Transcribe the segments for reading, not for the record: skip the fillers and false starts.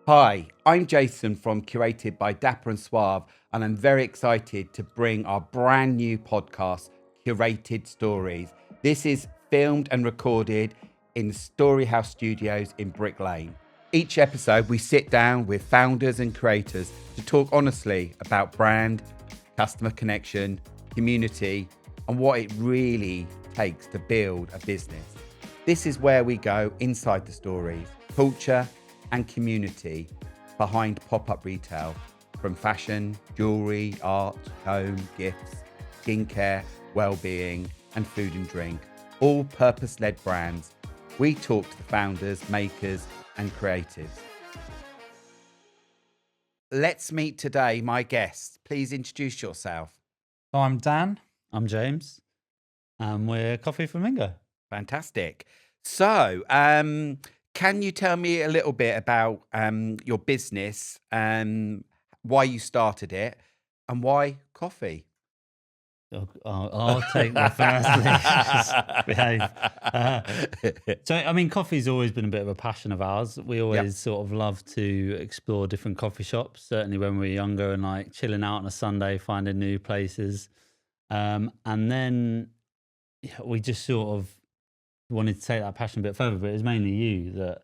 Hi, I'm Jason from Curated by Dapper and Suave, and I'm very excited to bring our brand new podcast, Curated Stories. This is filmed and recorded in StoryHouse Studios in Brick Lane. Each episode, we sit down with founders and creators to talk honestly about brand, customer connection, community, and what it really takes to build a business. This is where we go inside the stories, culture, and community behind pop-up retail, from fashion, jewelry, art, home, gifts, skincare, well-being, and food and drink, all purpose-led brands. We talk to the founders, makers, and creatives. Let's meet today my guests. Please introduce yourself. So I'm Dan. I'm James, and we're Coffee Flamingo. Fantastic. So, can you tell me a little bit about your business, why you started it, and why coffee? I'll take the first behave. Coffee's always been a bit of a passion of ours. We always sort of love to explore different coffee shops, certainly when we were younger and like chilling out on a Sunday, finding new places. And then we just sort of wanted to take that passion a bit further, but it was mainly you that,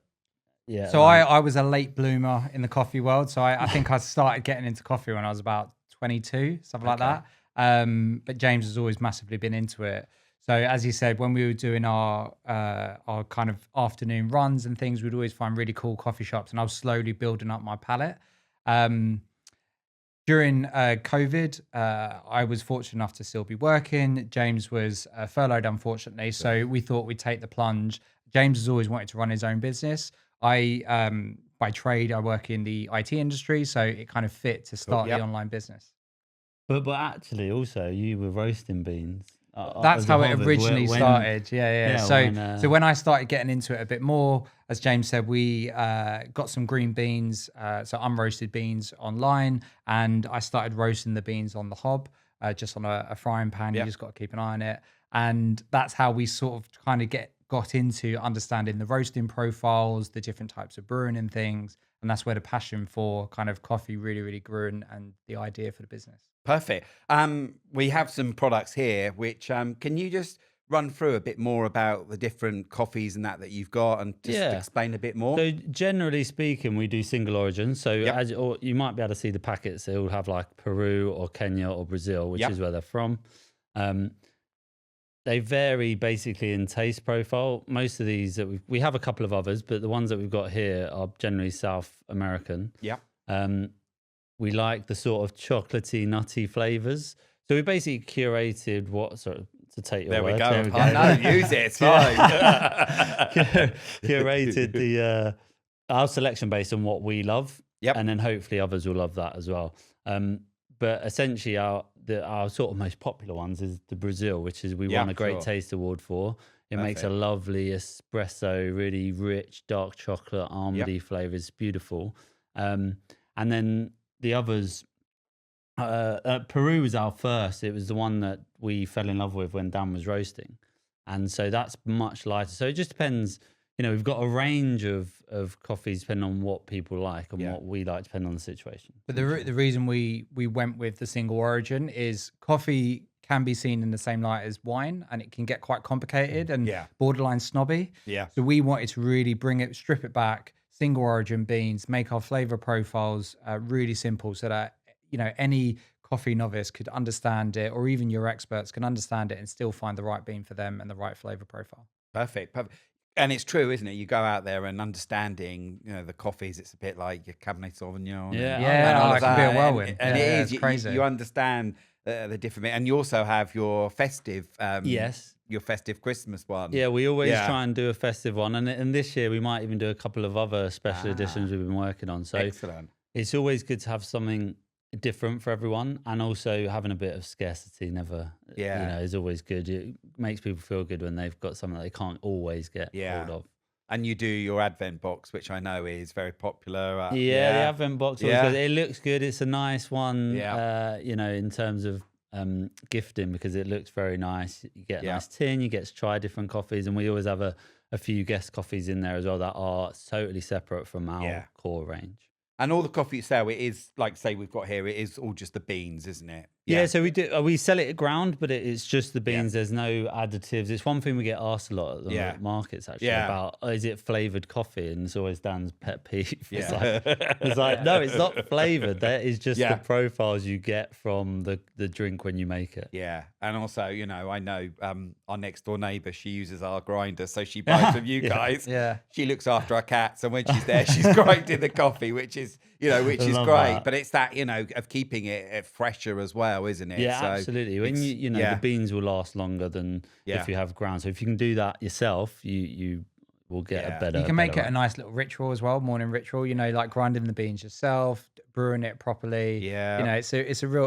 So I was a late bloomer in the coffee world. So I think I started getting into coffee when I was about 22, something like that. But James has always massively been into it. So as you said, when we were doing our kind of afternoon runs and things, we'd always find really cool coffee shops, and I was slowly building up my palate. During COVID, I was fortunate enough to still be working. James was furloughed, unfortunately. So we thought we'd take the plunge. James has always wanted to run his own business. By trade, I work in the IT industry, so it kind of fit to start the online business. But actually, also, you were roasting beans. That's how it originally started. So when I started getting into it a bit more, as James said, we got some green beans, so unroasted beans online, and I started roasting the beans on the hob, just on a frying pan. You just got to keep an eye on it, and that's how we sort of kind of got into understanding the roasting profiles, the different types of brewing and things, and that's where the passion for kind of coffee really, really grew, and the idea for the business. Perfect. We have some products here, which can you just run through a bit more about the different coffees and that you've got, and just explain a bit more? So generally speaking, we do single origin. So or you might be able to see the packets. They all have like Peru or Kenya or Brazil, which is where they're from. They vary basically in taste profile. Most of these that we have a couple of others, but the ones that we've got here are generally South American. Yeah. We like the sort of chocolatey, nutty flavors. So we basically curated to take your word. There we go. No, use it. It's fine. Curated our selection based on what we love. Yep. And then hopefully others will love that as well. But essentially our sort of most popular ones is the Brazil, which is we won a Great Taste Award for. It makes a lovely espresso, really rich, dark chocolate, almondy flavor. It's beautiful. And then the others, Peru was our first. It was the one that we fell in love with when Dan was roasting. And so that's much lighter. So it just depends. We've got a range of coffees depending on what people like and what we like, depending on the situation. But the reason we went with the single origin is coffee can be seen in the same light as wine, and it can get quite complicated and borderline snobby. Yeah. So we wanted to really strip it back, single origin beans, make our flavor profiles really simple, so that any coffee novice could understand it, or even your experts can understand it and still find the right bean for them and the right flavor profile. Perfect. And it's true, isn't it? You go out there and understanding, the coffees. It's a bit like your Cabernet Sauvignon. It can be a whirlwind. And it is. It's crazy. You understand the different, and you also have your festive. Your festive Christmas one. Yeah, we always try and do a festive one, and this year we might even do a couple of other special editions we've been working on. So excellent. It's always good to have something different for everyone, and also having a bit of scarcity is always good. It makes people feel good when they've got something that they can't always get hold of. And you do your Advent box, which I know is very popular. The Advent box, it looks good. It's a nice one, in terms of gifting, because it looks very nice. You get a nice tin, you get to try different coffees, and we always have a a few guest coffees in there as well that are totally separate from our core range. And all the coffee you sell, it is like, say we've got here, it is all just the beans, isn't it? Yeah, so we sell it at ground, but it's just the beans. There's no additives. It's one thing we get asked a lot at the markets actually about, is it flavored coffee? And it's always Dan's pet peeve. It's like, no, it's not flavored. That is just the profiles you get from the drink when you make it. Yeah, and also, you know, I know our next door neighbour, she uses our grinder, so she buys from you guys. She looks after our cats, and when she's there, she's grinding the coffee, which is great. That. But it's that, you know, of keeping it fresher as well, isn't it? Yeah, so absolutely. When you know, the beans will last longer than if you have ground. So if you can do that yourself, you will get a better. You can make it a nice little ritual as well, morning ritual. You know, like grinding the beans yourself, brewing it properly. Yeah, you know,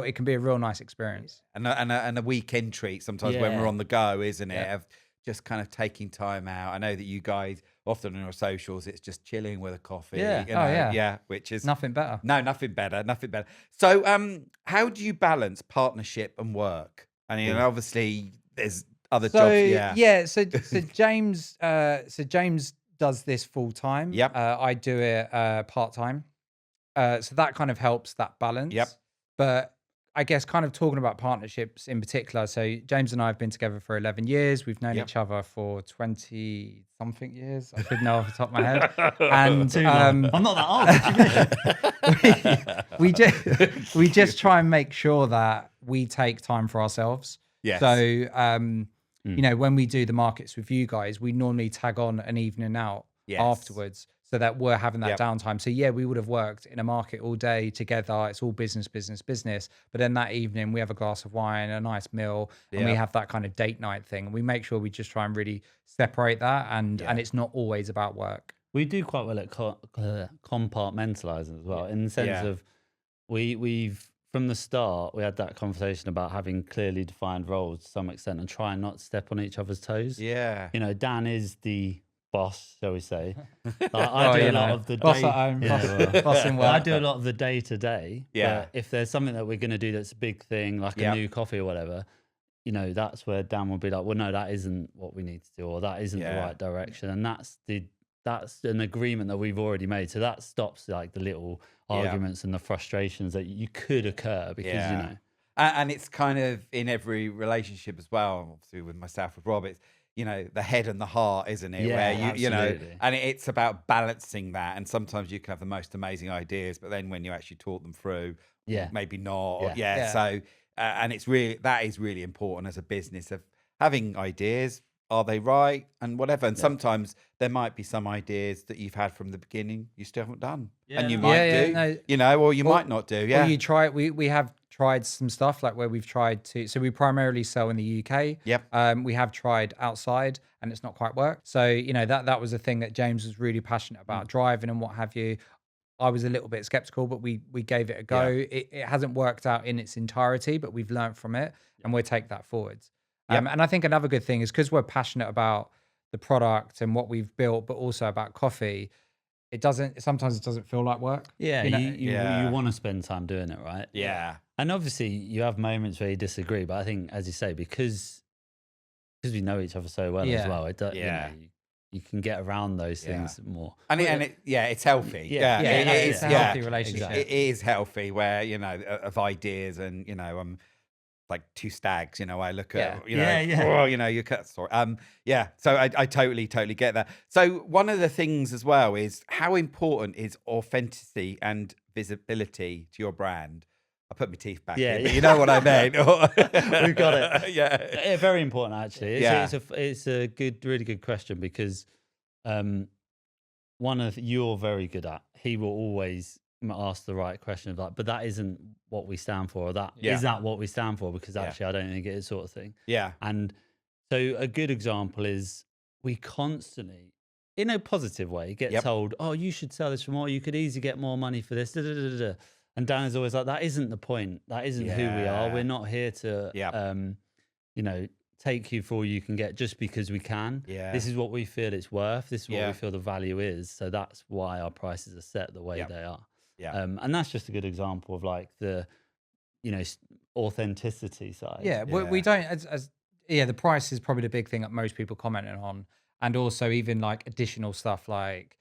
it can be a real nice experience. And a weekend treat sometimes when we're on the go, isn't it? Of just kind of taking time out. I know that you guys often on your socials, it's just chilling with a coffee. Which is nothing better. No, nothing better. So, how do you balance partnership and work? I mean, obviously, there's other jobs. So James does this full time. Yep. I do it part time. So that kind of helps that balance. Yep. But I guess kind of talking about partnerships in particular. So James and I have been together for 11 years. We've known each other for 20 something years. I should know off the top of my head. And I'm not that old. we just try and make sure that we take time for ourselves. Yes. So you know, when we do the markets with you guys, we normally tag on an evening out afterwards, so that we're having that downtime. So we would have worked in a market all day together. It's all business. But then that evening we have a glass of wine, a nice meal, and we have that kind of date night thing. And we make sure we just try and really separate that, and it's not always about work. We do quite well at compartmentalizing as well, in the sense of we've from the start we had that conversation about having clearly defined roles to some extent and trying not to step on each other's toes. Yeah, you know, Dan is the boss, shall we say? I do a lot of the boss at home, boss in work. I do a lot of the day to day. Yeah. If there's something that we're going to do that's a big thing, like a new coffee or whatever, you know, that's where Dan will be like, well, no, that isn't what we need to do, or that isn't the right direction, and that's an agreement that we've already made. So that stops like the little arguments and the frustrations that you could occur because you know. And it's kind of in every relationship as well. Obviously, with myself, with Rob, it's, you know, the head and the heart, isn't it? Yeah, where you know, and it's about balancing that. And sometimes you can have the most amazing ideas, but then when you actually talk them through, maybe not. So, and it's really, that is really important as a business, of having ideas. Are they right? And whatever. And sometimes there might be some ideas that you've had from the beginning you still haven't done. And you might do, you know, or you might not do. Yeah. Or you try, we have tried some stuff like where we've tried to, so we primarily sell in the UK. Yep. We have tried outside and it's not quite worked. So, you know, that was a thing that James was really passionate about, driving and what have you. I was a little bit skeptical, but we gave it a go. It hasn't worked out in its entirety, but we've learned from it and we'll take that forwards. And I think another good thing is because we're passionate about the product and what we've built, but also about coffee, sometimes it doesn't feel like work. Yeah, you want to spend time doing it, right? Yeah. And obviously you have moments where you disagree, but I think, as you say, because we know each other so well as well, you know, you can get around those things more. And it's healthy. It's a healthy relationship. It is healthy, where, you know, of ideas, and, you know, like two stags, you know, I look at, you know, you cut story. So I totally get that. So one of the things as well is, how important is authenticity and visibility to your brand? I put my teeth back in, but you know what I mean. We've got it. Yeah, very important actually. It's a really good question, because one of you're very good at. He will always ask the right question of like, but that isn't what we stand for, or that is that what we stand for, because actually I don't think it is, sort of thing. And so a good example is, we constantly, in a positive way, get told, oh, you should sell this for more, you could easily get more money for this, and Dan is always like, that isn't the point, that isn't who we are, we're not here to you know, take you for all you can get just because we can. This is what we feel it's worth, this is what we feel the value is, so that's why our prices are set the way they are. And that's just a good example of like the, you know, authenticity side. We don't, the price is probably the big thing that most people commenting on. and also even like additional stuff like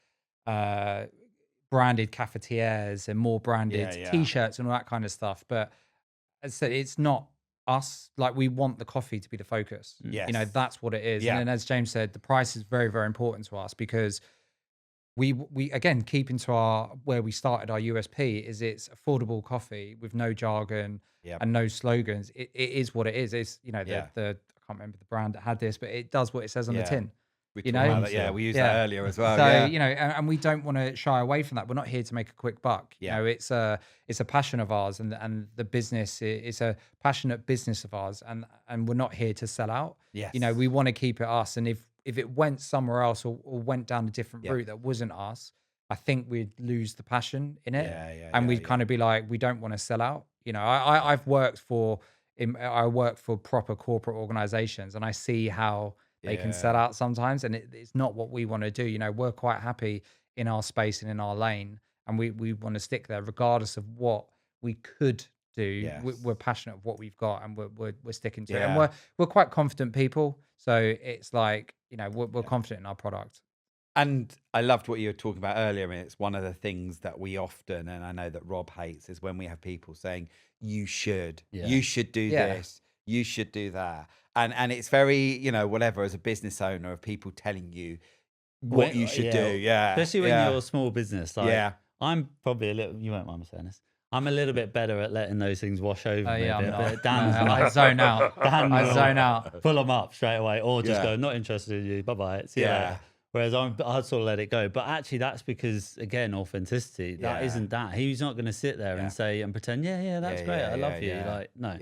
branded cafetières and more branded t-shirts and all that kind of stuff. But as I said, it's not us. Like, we want the coffee to be the focus. Yes. You know, that's what it is. Yeah. And then, as James said, the price is very, very important to us, because we again, keeping to our where we started, our USP is it's affordable coffee with no jargon and no slogans. It is what it is. It's, you know, the I can't remember the brand that had this, but it does what it says on the tin. We used that earlier as well. So, you know, and we don't want to shy away from that. We're not here to make a quick buck. Yeah. You know, it's a passion of ours, and the business is a passionate business of ours, and we're not here to sell out. Yes. You know, we want to keep it us. And if it went somewhere else or went down a different route that wasn't us, I think we'd lose the passion in it. And we'd kind of be like, we don't want to sell out. You know, I work for proper corporate organizations, and I see how they can sell out sometimes, and it's not what we want to do. You know, we're quite happy in our space and in our lane, and we want to stick there regardless of what we could do. Yes. We're passionate of what we've got, and we're sticking to it. And we're quite confident people, so it's like, you know, we're confident in our product. And I loved what you were talking about earlier. I mean, it's one of the things that we often, and I know that Rob hates, is when we have people saying, you should do this, you should do that. And it's very, you know, whatever, as a business owner, of people telling you what you should do. Yeah. Especially when you're a small business. Like, I'm probably a little, you won't mind me saying this, I'm a little bit better at letting those things wash over me. I zone out. I zone out. Pull them up straight away, or just go, not interested in you, bye-bye. See you later. Whereas I'd sort of let it go. But actually, that's because, again, authenticity. That isn't that. He's not going to sit there and say and pretend, that's great, I love you. Like, no.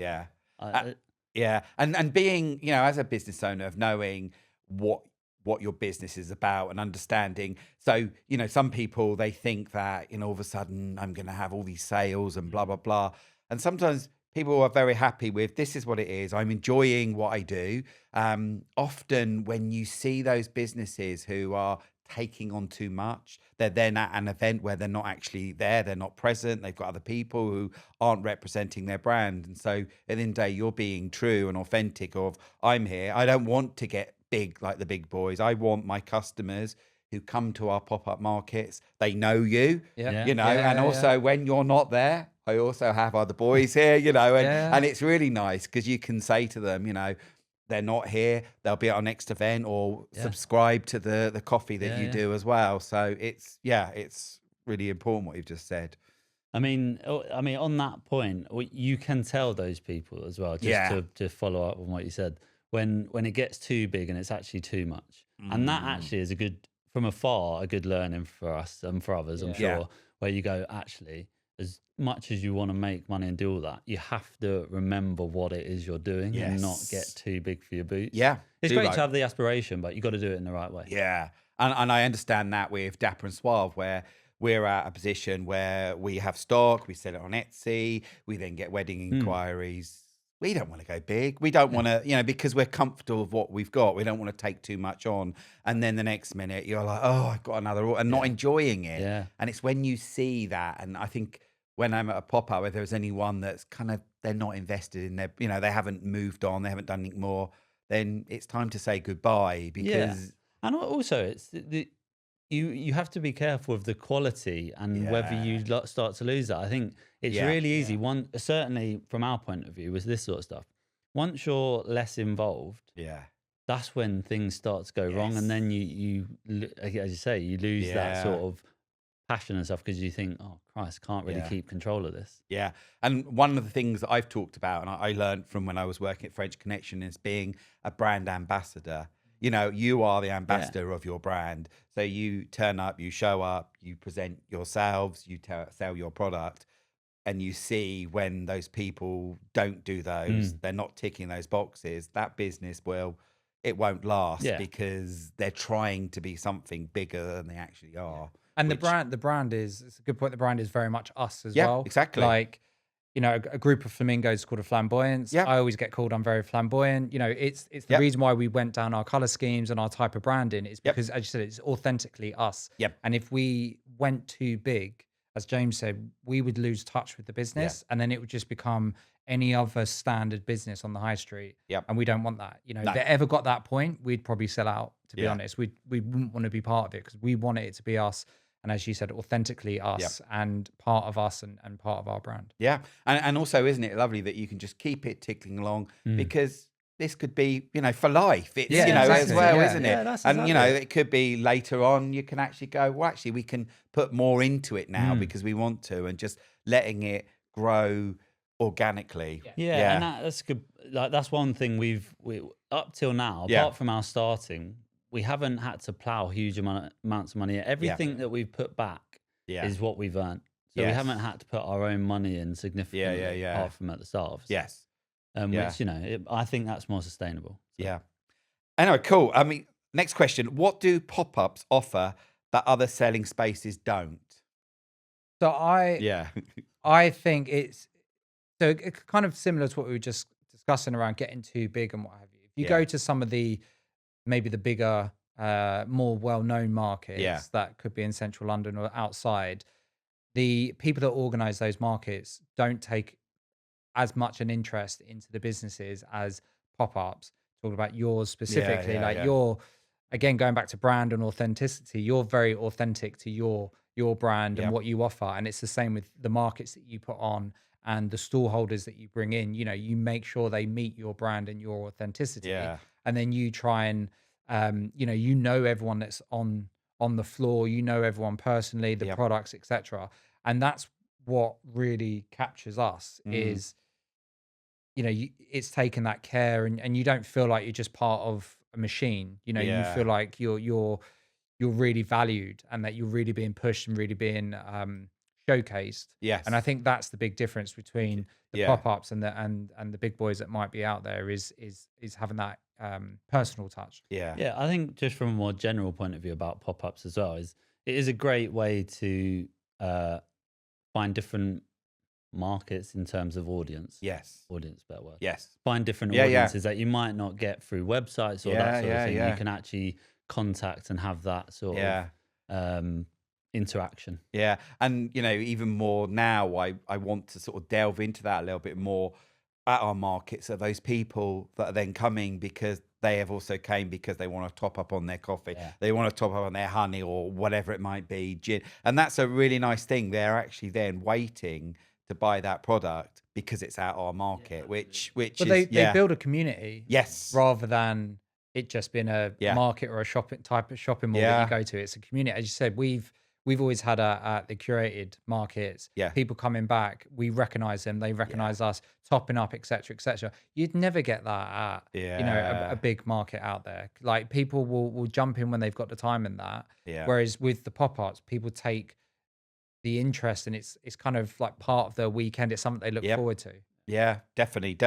Yeah. And being, you know, as a business owner, of knowing what your business is about and understanding. So, you know, some people, they think that, you know, all of a sudden I'm going to have all these sales and blah, blah, blah. And sometimes people are very happy with, this is what it is. I'm enjoying what I do. Often when you see those businesses who are taking on too much, they're then at an event where they're not actually there, they're not present, they've got other people who aren't representing their brand. And so at the end of the day, you're being true and authentic of, I'm here, I don't want to get big like the big boys. I want my customers who come to our pop-up markets, they know you, you know, and also when you're not there, I also have other boys here, you know, and it's really nice because you can say to them, you know, they're not here, they'll be at our next event, or subscribe to the coffee that you do as well. So it's really important what you've just said. I mean, on that point, you can tell those people as well, just to follow up on what you said, when it gets too big and it's actually too much. And that actually is from afar, a good learning for us and for others, I'm sure, where you go, actually, as much as you want to make money and do all that, you have to remember what it is you're doing and not get too big for your boots. Yeah. It's great to have the aspiration, but you got to do it in the right way. Yeah. And I understand that with Dapper and Suave, where we're at a position where we have stock, we sell it on Etsy, we then get wedding inquiries. We don't want to go big. We don't want to, you know, because we're comfortable with what we've got. We don't want to take too much on. And then the next minute you're like, oh, I've got another, and not enjoying it. Yeah. And it's when you see that. And I think when I'm at a pop-up, where there's anyone that's kind of, they're not invested in their, you know, they haven't moved on, they haven't done anything more, then it's time to say goodbye, because. And also it's you have to be careful of the quality and whether you start to lose that. I think it's really easy. One, certainly from our point of view, with this sort of stuff, once you're less involved, that's when things start to go wrong, and then you, as you say, you lose that sort of passion and stuff, because you think, oh Christ, can't really keep control of this. Yeah. And one of the things that I've talked about, and I learned from when I was working at French Connection, is being a brand ambassador. You know, you are the ambassador of your brand. So you turn up, you show up, you present yourselves, you sell your product, and you see when those people don't do those, they're not ticking those boxes, that business it won't last, because they're trying to be something bigger than they actually are. And the brand is, it's a good point, the brand is very much us as well. Exactly. Like, you know, a group of flamingos called a flamboyance. I always get called, I'm very flamboyant. You know, it's the reason why we went down our color schemes and our type of branding is because, as you said, it's authentically us. And if we went too big as James said, we would lose touch with the business, and then it would just become any other standard business on the high street. Yep. And we don't want that. You know, if it ever got that point, we'd probably sell out, to be honest. We wouldn't want to be part of it because we want it to be us. And as you said, authentically us and part of us and part of our brand. Yeah. And also, isn't it lovely that you can just keep it ticking along because this could be, you know, for life. It's, you know, as well, isn't it? Yeah, and, you know, it could be later on, you can actually go, well, actually, we can put more into it now because we want to, and just letting it grow organically. Yeah. And that's good. Like, that's one thing we up till now, apart from our starting, we haven't had to plow huge amounts of money. Everything that we've put back is what we've earned. So we haven't had to put our own money in significantly apart from at the start. Yes. Which, you know, I think that's more sustainable. So. Yeah. Anyway, cool. I mean, next question. What do pop-ups offer that other selling spaces don't? So I think it's kind of similar to what we were just discussing around getting too big and what have you. If you go to some of maybe the bigger, more well-known markets that could be in central London or outside, the people that organise those markets don't take as much an interest into the businesses as pop-ups. Talking about yours specifically, you're, again, going back to brand and authenticity, you're very authentic to your brand and what you offer. And it's the same with the markets that you put on and the stall holders that you bring in. You know, you make sure they meet your brand and your authenticity. Yeah. And then you try and, you know everyone that's on the floor, you know everyone personally, the products, etc. And that's what really captures us is, you know, it's taking that care and you don't feel like you're just part of a machine. You know, you feel like you're really valued and that you're really being pushed and really being showcased. Yes. And I think that's the big difference between the pop-ups and the big boys that might be out there is having that personal touch. Yeah, I think just from a more general point of view about pop-ups as well, it is a great way to find different markets in terms of audience. Audience, better word. Find different audiences that you might not get through websites or that sort of thing. You can actually contact and have that sort of interaction. Yeah. And, you know, even more now, I want to sort of delve into that a little bit more at our markets. So those people that are then coming because they have also came because they want to top up on their coffee. They want to top up on their honey or whatever it might be, gin. And that's a really nice thing. They're actually then waiting to buy that product because it's at our market, which is they build a community. Rather than it just being a market or a type of shopping mall that you go to. It's a community. As you said, we've always had at the curated markets, people coming back, we recognize them, they recognize us, topping up, etc., etc. You'd never get that at you know a big market out there. Like, people will jump in when they've got the time in that. Whereas with the pop-ups, people take the interest and it's kind of like part of their weekend. It's something they look forward to. Yeah, definitely.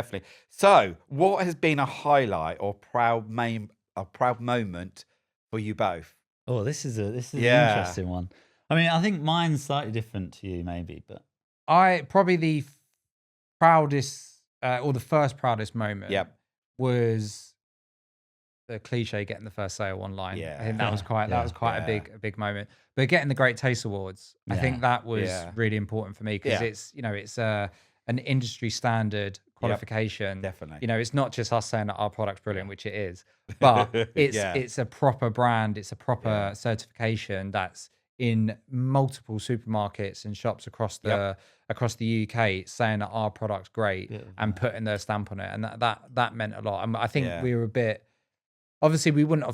So, what has been a highlight or proud moment for you both? Oh, this is an interesting one. I mean, I think mine's slightly different to you, maybe, but probably the proudest or the first proudest moment was the cliche getting the first sale online. I think that was quite a big moment. But getting the Great Taste Awards, I think that was really important for me because it's an industry standard qualification. Definitely. You know, it's not just us saying that our product's brilliant, which it is, but it's a proper brand, it's a proper certification that's in multiple supermarkets and shops across the UK saying that our product's great and putting their stamp on it, and that meant a lot. And I think we were a bit, obviously we wouldn't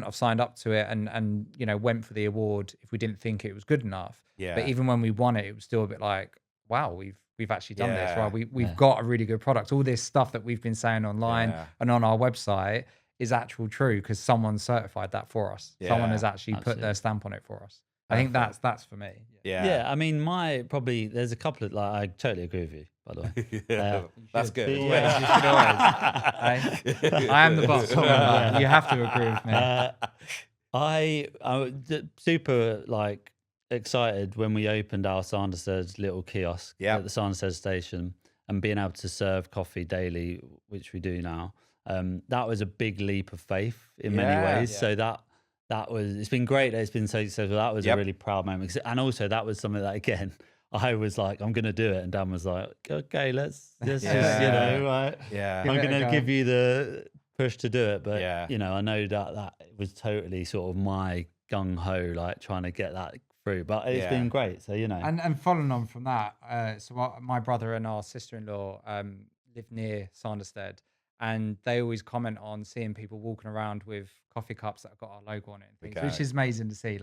have signed up to it and you know went for the award if we didn't think it was good enough. But even when we won it, it was still a bit like, wow, we've actually done this, right? We've got a really good product. All this stuff that we've been saying online and on our website is actual true because someone certified that for us. Someone has actually put their stamp on it for us. I think that's for me. Yeah. I mean, there's a couple of, like, I totally agree with you, by the way. That's good. You should always. I am the boss. You have to agree with me. I was super excited when we opened our Sanderstead little kiosk at the Sanderstead station and being able to serve coffee daily, which we do now. That was a big leap of faith in many ways. So it's been great that it's been so successful. That was a really proud moment. And also that was something that, again, I was like, I'm going to do it. And Dan was like, okay, let's just, right. Yeah. I'm going to give you the push to do it. But, I know that was totally sort of my gung ho, like trying to get that through. But it's been great. So, And following on from that, so my brother and our sister-in-law live near Sanderstead. And they always comment on seeing people walking around with coffee cups that have got our logo on it and things, which is amazing to see.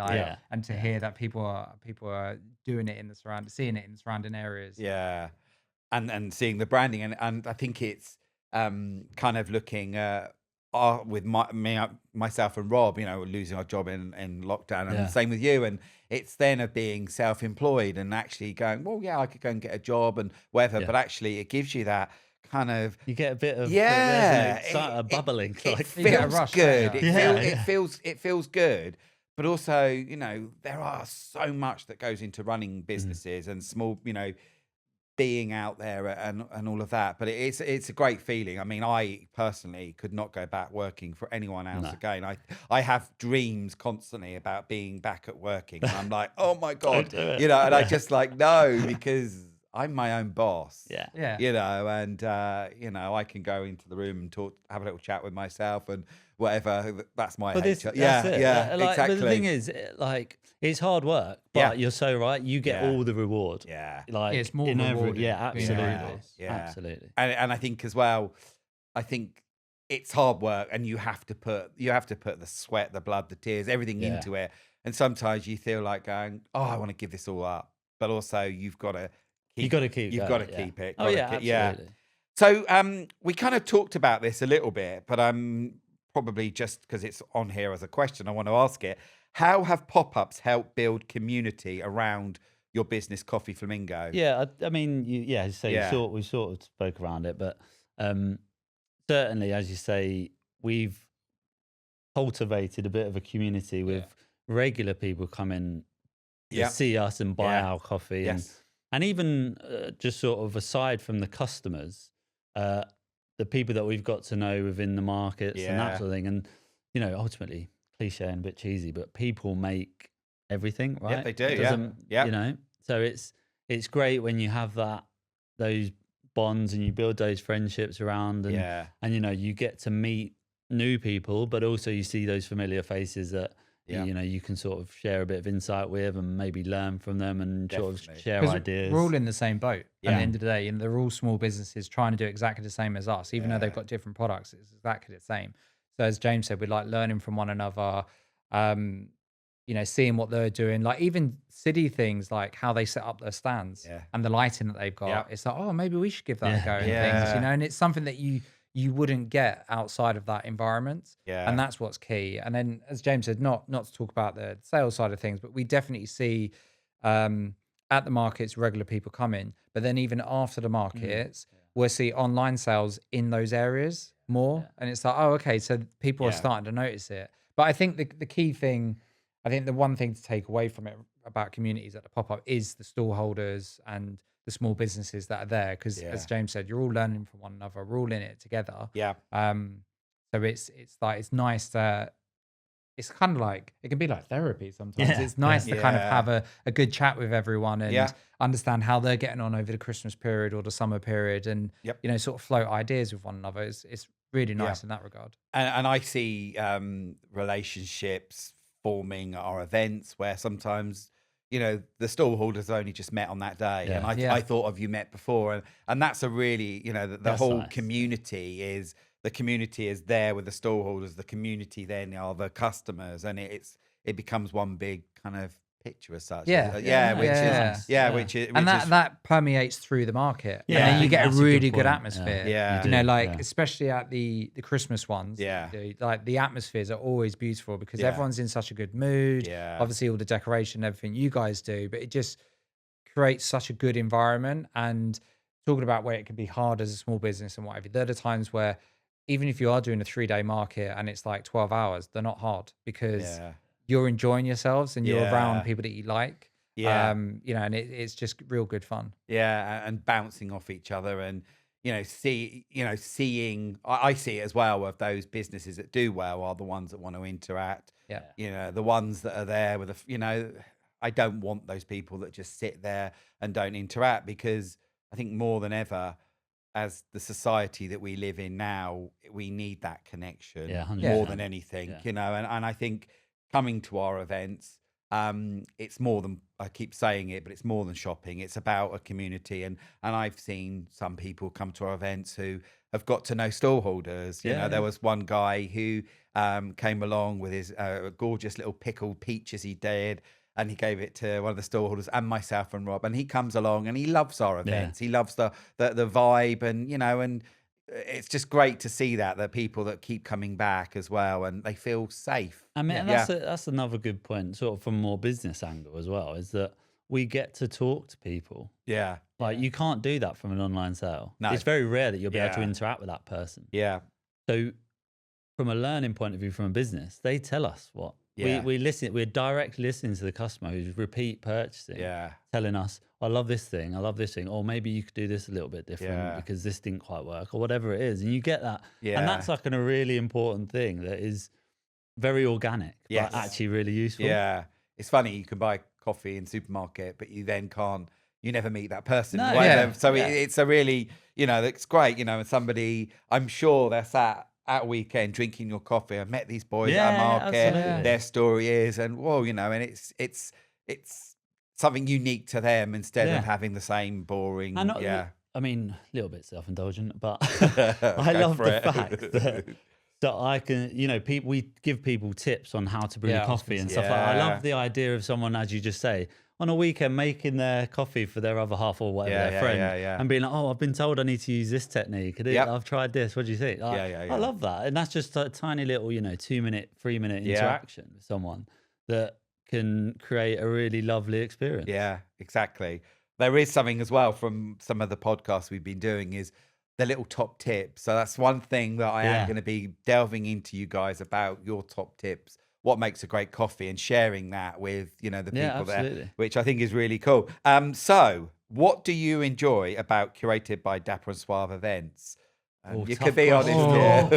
And to hear that people are doing it seeing it in the surrounding areas. Yeah, and seeing the branding, and I think it's kind of looking with myself and Rob, losing our job in lockdown, and the same with you, and it's then of being self-employed and actually going, well, I could go and get a job and whatever, but actually it gives you that. Kind of, you get a bit of bubbling. It feels good. It feels good, but also there are so much that goes into running businesses and small, being out there and all of that. But it's a great feeling. I mean, I personally could not go back working for anyone else again. I have dreams constantly about being back at working, and I'm like, oh my god, and I just like no, because I'm my own boss. Yeah. And I can go into the room and talk, have a little chat with myself and whatever. That's my HR. Exactly. But the thing is, it's hard work, but you're so right. You get all the reward. Yeah. It's more rewarding. Absolutely. Absolutely. And I think as well, it's hard work, and you have to put the sweat, the blood, the tears, everything into it. And sometimes you feel like going, oh, I want to give this all up, but also you've got to keep it. Oh yeah, absolutely. So we kind of talked about this a little bit, but I'm probably just because it's on here as a question, I want to ask it. How have pop-ups helped build community around your business, Coffee Flamingo? Yeah, I mean, we sort of spoke around it, but certainly, as you say, we've cultivated a bit of a community with regular people coming to see us and buy our coffee. And even just sort of aside from the customers, the people that we've got to know within the markets and that sort of thing. And, ultimately, cliche and a bit cheesy, but people make everything, right? Yeah, they do, So it's great when you have those bonds and you build those friendships around and you get to meet new people, but also you see those familiar faces that you can sort of share a bit of insight with and maybe learn from them and sort of share ideas. We're all in the same boat at the end of the day. They're all small businesses trying to do exactly the same as us, even though they've got different products. It's exactly the same. So as James said, we like learning from one another, seeing what they're doing, like even city things like how they set up their stands and the lighting that they've got. It's like, oh, maybe we should give that a go and things, and it's something that you wouldn't get outside of that environment. And that's what's key. And then, as James said, not to talk about the sales side of things, but we definitely see at the markets regular people coming, but then even after the markets, we'll see online sales in those areas more. And it's like, oh, okay, so people are starting to notice it. But I think the key thing, the one thing to take away from it about communities at the pop-up is the stall holders and the small businesses that are there, because as James said, you're all learning from one another. We're all in it together. So it's nice to. It's kind of like it can be like therapy sometimes. It's nice to kind of have a good chat with everyone and understand how they're getting on over the Christmas period or the summer period, and sort of float ideas with one another. It's really nice in that regard. And I see relationships forming at our events where sometimes the stall holders only just met on that day, and I thought of you met before, and that's a really the whole nice. The community is there with the stall holders. The community then are the customers, and it becomes one big kind of picture as such. Which is that permeates through the market. And then you get a really good atmosphere. Especially at the Christmas ones. The atmospheres are always beautiful because everyone's in such a good mood. Obviously all the decoration, everything you guys do, but it just creates such a good environment. And talking about where it can be hard as a small business and whatever, there are the times where even if you are doing a 3-day market and it's like 12 hours, they're not hard because you're enjoying yourselves and you're around people that you like. And it's just real good fun. And bouncing off each other. And, seeing, I see it as well, of those businesses that do well are the ones that want to interact. Yeah. The ones that are there with I don't want those people that just sit there and don't interact, because I think more than ever, as the society that we live in now, we need that connection more than anything, and I think coming to our events, it's more than, I keep saying it, but it's more than shopping. It's about a community, and I've seen some people come to our events who have got to know stallholders. There was one guy who came along with his gorgeous little pickled peaches he did, and he gave it to one of the stallholders and myself and Rob, and he comes along and he loves our events. He loves the vibe, and it's just great to see that people that keep coming back as well, and they feel safe. I mean, that's another good point, sort of from a more business angle as well, is that we get to talk to people. Yeah. Like, you can't do that from an online sale. No. It's very rare that you'll be able to interact with that person. Yeah. So from a learning point of view, from a business, they tell us what. Yeah. We listen. We're directly listening to the customer who's repeat purchasing, telling us, "I love this thing. I love this thing," or maybe you could do this a little bit different because this didn't quite work, or whatever it is. And you get that, and that's like a really important thing that is very organic, but actually really useful. Yeah, it's funny. You can buy coffee in the supermarket, but you then can't. You never meet that person. No, so it's a really, it's great. And somebody, I'm sure they're sat at a weekend drinking your coffee. I met these boys at a market. Absolutely. Their story is, and and it's something unique to them instead of having the same boring. I mean, a little bit self-indulgent, but I love the fact that I can, we give people tips on how to brew coffee and stuff like that. I love the idea of someone, as you just say, on a weekend making their coffee for their other half or whatever, their friend, and being like, "Oh, I've been told I need to use this technique. I've tried this. What do you think?" I love that, and that's just a tiny little, 2-minute, 3-minute interaction with someone that can create a really lovely experience. Yeah, exactly. There is something as well from some of the podcasts we've been doing, is the little top tips. So that's one thing that I am going to be delving into you guys about, your top tips. What makes a great coffee, and sharing that with, the people there, which I think is really cool. So what do you enjoy about Curated by Dapper and Suave events? You could be honest here.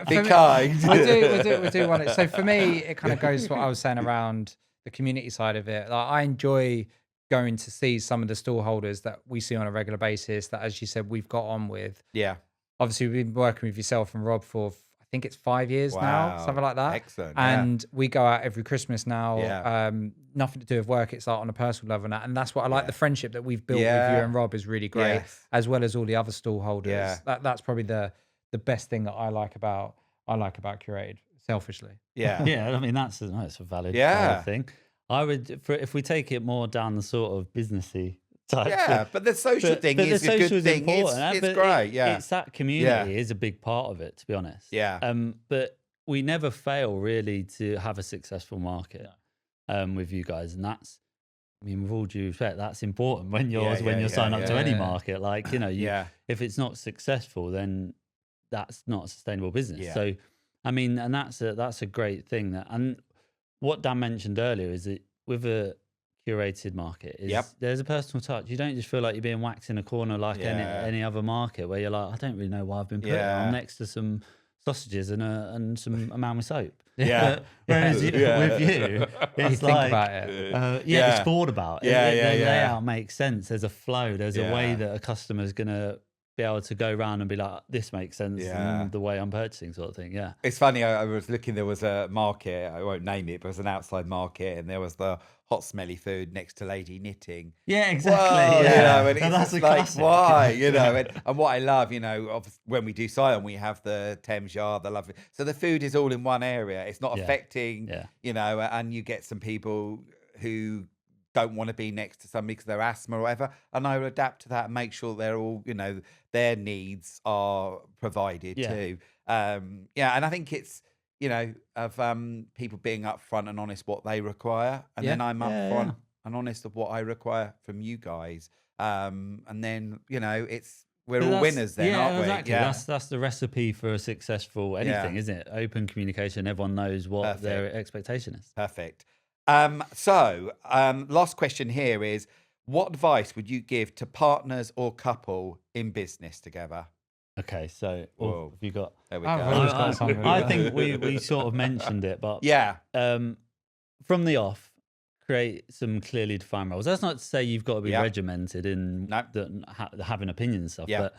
Be kind. We do want it. So for me, it kind of goes to what I was saying around the community side of it. Like, I enjoy going to see some of the stallholders that we see on a regular basis that, as you said, we've got on with. Yeah. Obviously, we've been working with yourself and Rob for, I think it's 5 years now, something like that. Excellent. And we go out every Christmas now. Nothing to do with work. It's like on a personal level now. And that's what I like. The friendship that we've built with you and Rob is really great, as well as all the other stallholders. Yeah. That's probably the best thing that I like about Curated, selfishly. Yeah. I mean, that's a valid thing. I would, if we take it more down the sort of businessy type. Yeah, but the social thing is a good thing. It's great. It's that community is a big part of it, to be honest. Yeah. But we never fail really to have a successful market with you guys, and that's, I mean, with all due respect, that's important when you're signing up to any market. Like, if it's not successful, then that's not a sustainable business. Yeah. So, I mean, and that's a great thing. That, and what Dan mentioned earlier is that with a curated market, there's a personal touch. You don't just feel like you're being whacked in a corner like any other market, where you're like, I don't really know why I've been put here. I'm next to some sausages and a man with soap. Yeah. Whereas with you, it's like, about it. it's thought about. The layout makes sense. There's a flow. There's a way that a customer's gonna be able to go around and be like, this makes sense in the way I'm purchasing, sort of thing. Yeah. It's funny, I was looking, there was a market, I won't name it, but it was an outside market, and there was the hot smelly food next to lady knitting. Yeah, exactly. Whoa, and it's that's just like, why? And what I love, when we do Sion, we have the Thames Yard, the lovely. So the food is all in one area. It's not affecting, and you get some people who don't want to be next to somebody because they're asthma or whatever, and I will adapt to that and make sure they're all, their needs are provided too. And I think it's, of people being upfront and honest what they require, and then I'm upfront and honest of what I require from you guys, and then we're all winners then, aren't we? Exactly. That's the recipe for a successful anything, isn't it? Open communication. Everyone knows what their expectation is. Perfect. So last question here is, What advice would you give to partners or couple in business together? Okay, so have you got? There we go. I think we sort of mentioned it, but yeah, from the off, create some clearly defined roles. That's not to say you've got to be regimented in having opinions and stuff, but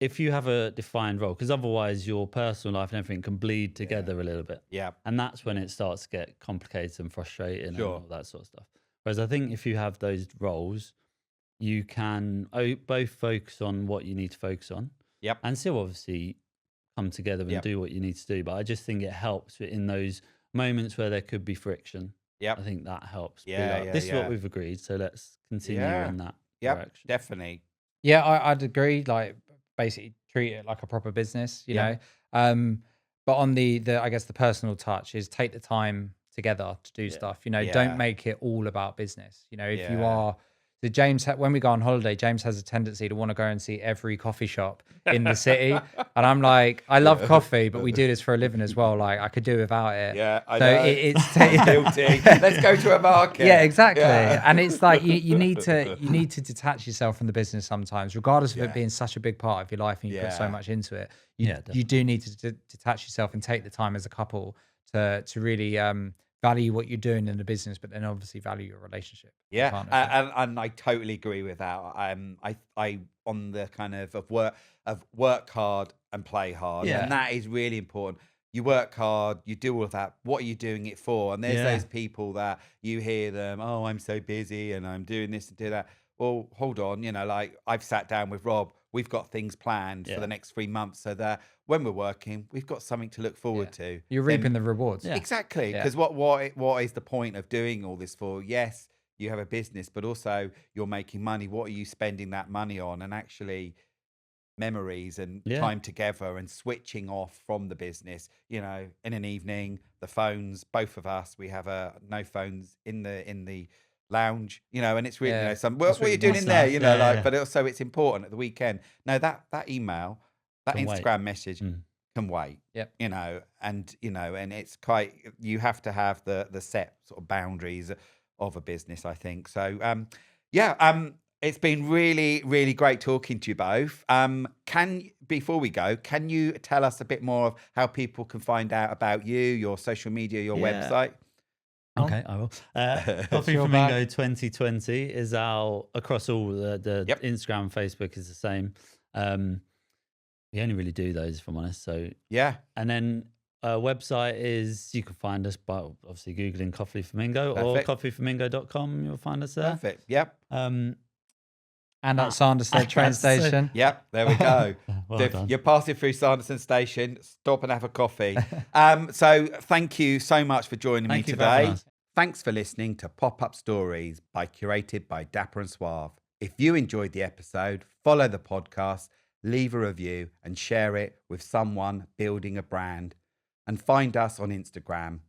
if you have a defined role, because otherwise your personal life and everything can bleed together a little bit. Yeah, and that's when it starts to get complicated and frustrating and all that sort of stuff. Whereas I think if you have those roles, you can both focus on what you need to focus on. Yep. And still obviously come together and do what you need to do. But I just think it helps in those moments where there could be friction. Yep. I think that helps. This is what we've agreed. So let's continue in that direction. Definitely. Yeah, I'd agree. Like basically treat it like a proper business, you know. But on the I guess the personal touch is take the time together to do stuff. You know, don't make it all about business. You know, if you are. So James, when we go on holiday, James has a tendency to want to go and see every coffee shop in the city. And I'm like, I love coffee, but we do this for a living as well. Like I could do without it. Yeah, I know. It's guilty. Let's go to a market. Yeah, exactly. Yeah. And it's like you need to detach yourself from the business sometimes, regardless of it being such a big part of your life and you put so much into it. You do need to detach yourself and take the time as a couple to really value what you're doing in the business, but then obviously value your relationship. Yeah, and I totally agree with that. I on the kind of work hard and play hard, and that is really important. You work hard, you do all of that. What are you doing it for? And there's those people that you hear them, oh, I'm so busy and I'm doing this and do that. Well, hold on, you know, like I've sat down with Rob. We've got things planned for the next 3 months so that when we're working, we've got something to look forward to. You're reaping the rewards. Yeah. Exactly. Because what is the point of doing all this for? Yes, you have a business, but also you're making money. What are you spending that money on? And actually memories and time together and switching off from the business, you know, in an evening, the phones, both of us, we have no phones in the lounge, you know, and it's really what are you doing in there, you know, but also it's important at the weekend. No, that email, that can Instagram message can wait. You know, and it's quite, you have to have the set sort of boundaries of a business, I think. So it's been really, really great talking to you both. Before we go, can you tell us a bit more of how people can find out about you, your social media, your website? Okay, I will. Coffee Flamingo 2020 is our across all the Instagram, Facebook is the same. We only really do those, if I'm honest. So and then website is, you can find us by obviously googling Coffee Flamingo or coffeeflamingo.com. You'll find us there. Perfect. Yep. And at Sanderstead train station. Yep, there we go. If you're passing through Sanderson station, stop and have a coffee. So thank you so much for joining me today. Thanks for listening to Pop-Up Stories curated by Dapper and Suave. If you enjoyed the episode, follow the podcast, leave a review and share it with someone building a brand. And find us on Instagram